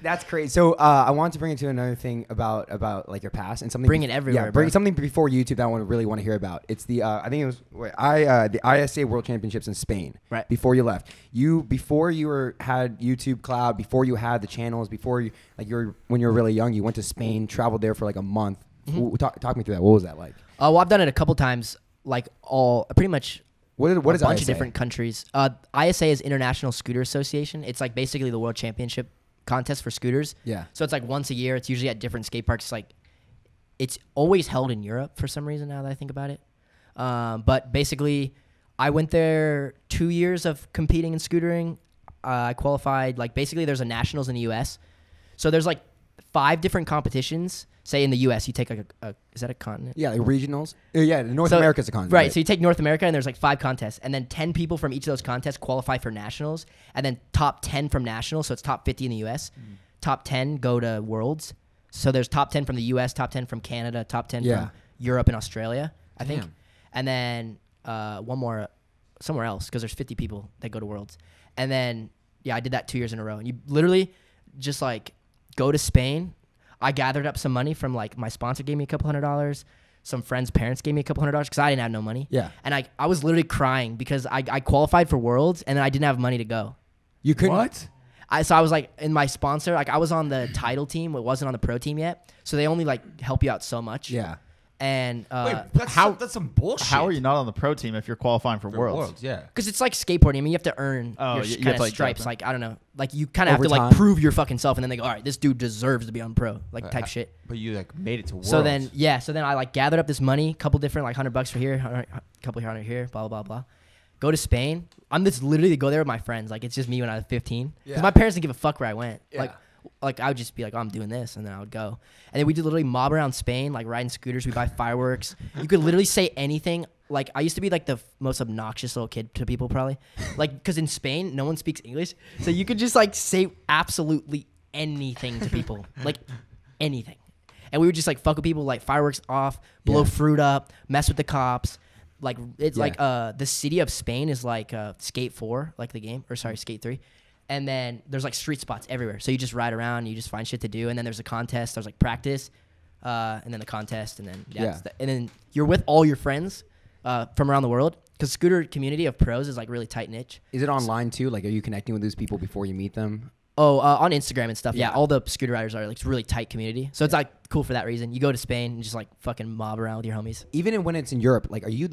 That's crazy. So I want to bring it to another thing about like your past and something. Bring it everywhere. Yeah, bring bro. something before YouTube that I really want to hear about. It's the I think it was the ISA World Championships in Spain. Right. Before you left, before you had YouTube Cloud, before you had the channels, before you when you were really young, you went to Spain, traveled there for like a month. Mm-hmm. Talk me through that. What was that like? Well, I've done it a couple times, like pretty much. What is a bunch ISA? of different countries. ISA is International Scooter Association. It's like basically the world championship contest for scooters. Yeah. So it's like once a year. It's usually at different skate parks. It's always held in Europe for some reason now that I think about it. But basically, I went there 2 years of competing in scootering. I qualified. Like basically, there's a nationals in the U.S. So there's like 5 different competitions. Say in the U.S., you take like is that a continent? Yeah, like regionals. Yeah, North America's a continent. Right, so you take North America, and there's like 5 contests, and then 10 people from each of those contests qualify for nationals, and then top 10 from nationals, so it's top 50 in the U.S. Top 10 go to worlds. So there's top 10 from the U.S., top 10 from Canada, top 10 from Europe and Australia, I think. And then one more somewhere else, because there's 50 people that go to worlds. And then, I did that 2 years in a row. And you literally just like go to Spain. I gathered up some money from like my sponsor gave me a couple $100. Some friends' parents gave me a couple $100 because I didn't have no money. Yeah. And I was literally crying because I qualified for Worlds and then I didn't have money to go. You couldn't? What? So I was like in my sponsor, like I was on the title team. It wasn't on the pro team yet. So they only like help you out so much. Yeah. And Wait, that's some bullshit. How are you not on the pro team if you're qualifying for Worlds? Yeah. because it's like skateboarding. I mean, you have to earn your you kind have of to, like, stripes. drop Like, I don't know. Like, you kind of have Over to like time. prove your fucking self. And then they go, all right, this dude deserves to be on pro, like type shit. But you like made it to Worlds. So then I like gathered up this money, couple different like $100 for here, couple $100 here, blah, blah, blah. Go to Spain. I'm just literally to go there with my friends. Like, it's just me when I was 15. Because my parents didn't give a fuck where I went. Yeah. Like I would just be like, oh, I'm doing this, and then I would go. And then we did literally mob around Spain, like riding scooters. We buy fireworks. You could literally say anything. Like, I used to be like the most obnoxious little kid to people probably. Like, because in Spain, no one speaks English. So you could just like say absolutely anything to people. Like, anything. And we would just like fuck with people, like fireworks off, blow fruit up, mess with the cops. Like, it's like the city of Spain is like Skate 4, like the game. Or sorry, Skate 3. And then there's like street spots everywhere. So you just ride around, you just find shit to do. And then there's a contest. There's like practice, and then the contest, and then and then you're with all your friends from around the world. Because scooter community of pros is like really tight niche. Is it online too? Like, are you connecting with those people before you meet them? Oh, on Instagram and stuff. Yeah, Yeah. all the scooter riders are like really tight community. So it's like cool for that reason. You go to Spain and just like fucking mob around with your homies. Even when it's in Europe, like, are you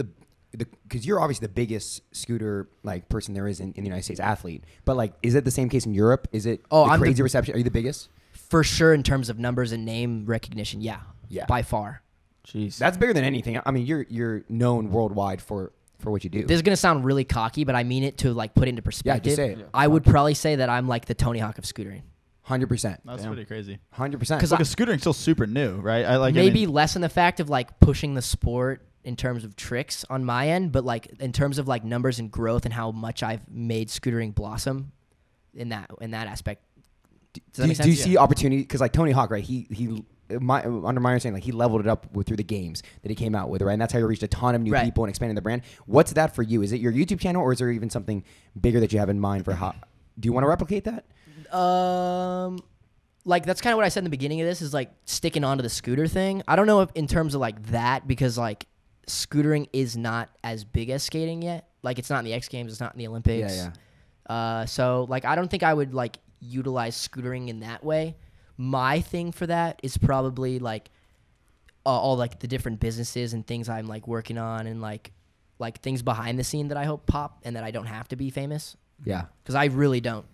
because you're obviously the biggest scooter like person there is in the United States athlete, but like, is it the same case in Europe? Is it I'm crazy reception? Are you the biggest? For sure, in terms of numbers and name recognition, yeah, by far. Jeez. That's bigger than anything. I mean, you're known worldwide for what you do. This is gonna sound really cocky, but I mean it to like put into perspective. just say it. Yeah. I would probably say that I'm like the Tony Hawk of scootering. 100%. That's pretty crazy. 100%. Because Because scootering's still super new, right? Maybe less in the fact of like pushing the sport in terms of tricks on my end, but like in terms of like numbers and growth and how much I've made scootering blossom in that aspect. Do you see opportunity? Because like Tony Hawk, right? Under my understanding, like he leveled it up through the games that he came out with, right? And that's how he reached a ton of new people and expanded the brand. What's that for you? Is it your YouTube channel, or is there even something bigger that you have in mind for how? Do you want to replicate that? Like that's kind of what I said in the beginning of this is like sticking onto the scooter thing. I don't know if in terms of like that, because like scootering is not as big as skating yet. Like it's not in the X Games, it's not in the Olympics. Yeah. So like I don't think I would like utilize scootering in that way. My thing for that is probably like all like the different businesses and things I'm like working on, and like things behind the scene that I hope pop and that I don't have to be famous. Yeah. Because I really don't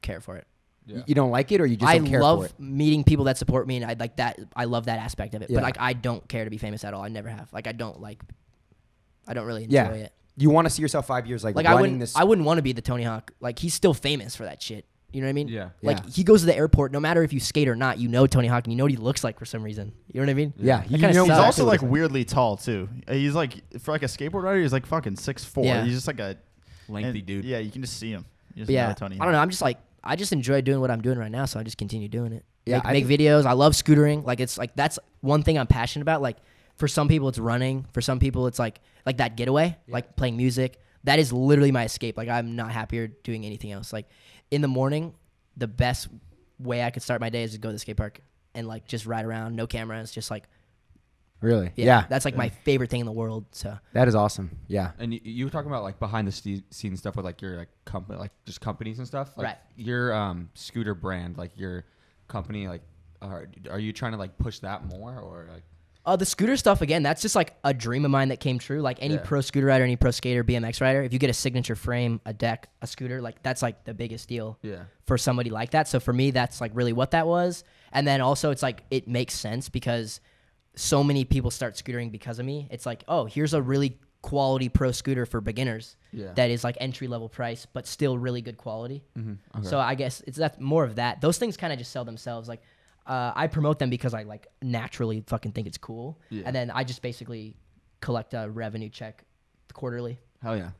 care for it. Yeah. You don't like it, or you just don't care for it? I love meeting people that support me, and I like that. I love that aspect of it. Yeah. But like, I don't care to be famous at all. I never have. Like, I don't really enjoy it. You want to see yourself 5 years like I running wouldn't. this? I wouldn't want to be the Tony Hawk. Like, he's still famous for that shit. You know what I mean? Yeah. Like he goes to the airport, no matter if you skate or not, you know Tony Hawk, and you know what he looks like for some reason. You know what I mean? Yeah. That kinda He's sucks. also like weirdly tall too. He's like, for like a skateboard rider, he's like fucking 6'4". Yeah. He's just like a Lengthy dude. Yeah, you can just see him. You just But yeah, know Tony I don't know. I'm just like, I just enjoy doing what I'm doing right now, so I just continue doing it. Yeah, Make videos. I love scootering. Like it's like that's one thing I'm passionate about. Like for some people it's running. For some people it's like that getaway, like playing music. That is literally my escape. Like I'm not happier doing anything else. Like in the morning, the best way I could start my day is to go to the skate park and like just ride around, no cameras, just like. Really? Yeah. That's like my favorite thing in the world. So that is awesome. Yeah. And you were talking about like behind the scenes stuff with like your like company, like just companies and stuff. Like right. Your scooter brand, like your company, like are you trying to like push that more or like? The scooter stuff, again, that's just like a dream of mine that came true. Like any pro scooter rider, any pro skater, BMX rider, if you get a signature frame, a deck, a scooter, like that's like the biggest deal for somebody like that. So for me, that's like really what that was. And then also it's like it makes sense because so many people start scootering because of me. It's like, oh, here's a really quality pro scooter for beginners that is like entry level price, but still really good quality. Mm-hmm. Okay. So I guess that's more of that. Those things kind of just sell themselves. Like, I promote them because I like naturally fucking think it's cool. Yeah. And then I just basically collect a revenue check quarterly. Hell yeah.